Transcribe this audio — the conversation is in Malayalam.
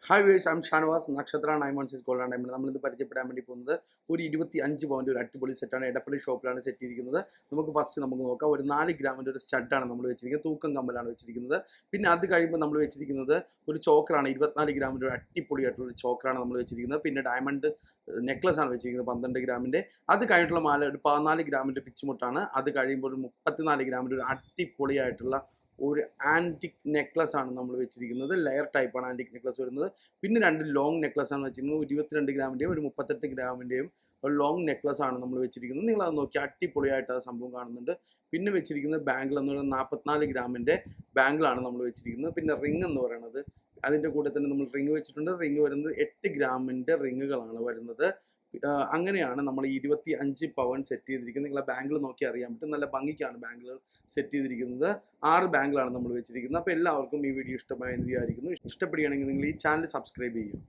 Hi viewers, I'm Shanwas, Nakshathra 916 Gold and Diamond. We will see ഒരു 25 പൗണ്ട് ഒരു അടിപൊളി സെറ്റാണ് എടപ്പള്ളി ഷോപ്പിലാണ് സെറ്റ് ചെയ്തിരിക്കുന്നത്. നമുക്ക് ഫസ്റ്റ് നമുക്ക് നോക്കാം. ഒരു 4 ഗ്രാമിന്റെ ഒരു സ്റ്റഡാണ് നമ്മൾ വെച്ചിരിക്കുന്നത്. തൂക്കം കമ്മലാണ് വെച്ചിരിക്കുന്നത്. പിന്നെ അത് കഴിയുമ്പോൾ നമ്മൾ വെച്ചിരിക്കുന്നത് ഒരു ചോക്കറാണ്. 24 ഗ്രാമിന്റെ ഒരു അടിപൊളിയായിട്ടുള്ള ഒരു ചോക്കറാണ് നമ്മൾ വെച്ചിരിക്കുന്നത്. പിന്നെ ഡയമണ്ട് നെക്ലസ് ആണ് വെച്ചിരിക്കുന്നത് 12 ഗ്രാമിന്റെ. അത് കഴിഞ്ഞിട്ടുള്ള മാല ഒരു 14 ഗ്രാമിന്റെ പിച്ചുമുട്ടാണ്. അത് കഴിയുമ്പോൾ ഒരു 34 ഗ്രാമിന്റെ ഒരു അടിപൊളിയായിട്ടുള്ള ഒരു ആൻറ്റിക് നെക്ലസ് ആണ് നമ്മൾ വെച്ചിരിക്കുന്നത്. ലെയർ ടൈപ്പാണ് ആൻറ്റിക് നെക്ലസ് വരുന്നത്. പിന്നെ 2 ലോങ് നെക്ലസ് ആണ് വെച്ചിരിക്കുന്നത്. 22 ഗ്രാമിൻ്റെയും ഒരു 38 ഗ്രാമിൻ്റെയും ഒരു ലോങ് നെക്ലസ് ആണ് നമ്മൾ വെച്ചിരിക്കുന്നത്. നിങ്ങൾ അത് നോക്കി അടിപൊളിയായിട്ട് ആ സംഭവം കാണുന്നുണ്ട്. പിന്നെ വെച്ചിരിക്കുന്നത് ബാങ്കിൾ എന്ന് പറയുന്നത് 44 ഗ്രാമിൻ്റെ ബാങ്കിളാണ് നമ്മൾ വെച്ചിരിക്കുന്നത്. പിന്നെ റിംഗ് എന്ന് പറയുന്നത് അതിൻ്റെ കൂടെ തന്നെ നമ്മൾ റിംഗ് വെച്ചിട്ടുണ്ട്. റിംഗ് വരുന്നത് 8 ഗ്രാമിൻ്റെ റിങ്ങുകളാണ് വരുന്നത്. അങ്ങനെയാണ് നമ്മൾ 25 പവൻ സെറ്റ് ചെയ്തിരിക്കുന്നത്. നിങ്ങളെ ബാങ്കിൾ നോക്കി അറിയാൻ പറ്റും. നല്ല ഭംഗിക്കാണ് ബാങ്കിൾ സെറ്റ് ചെയ്തിരിക്കുന്നത്. 6 ബാങ്കിളാണ് നമ്മൾ വെച്ചിരിക്കുന്നത്. അപ്പോൾ എല്ലാവർക്കും ഈ വീഡിയോ ഇഷ്ടമായെന്ന് വിചാരിക്കുന്നു. ഇഷ്ടപ്പെടുകയാണെങ്കിൽ നിങ്ങൾ ഈ ചാനൽ സബ്സ്ക്രൈബ് ചെയ്യുക.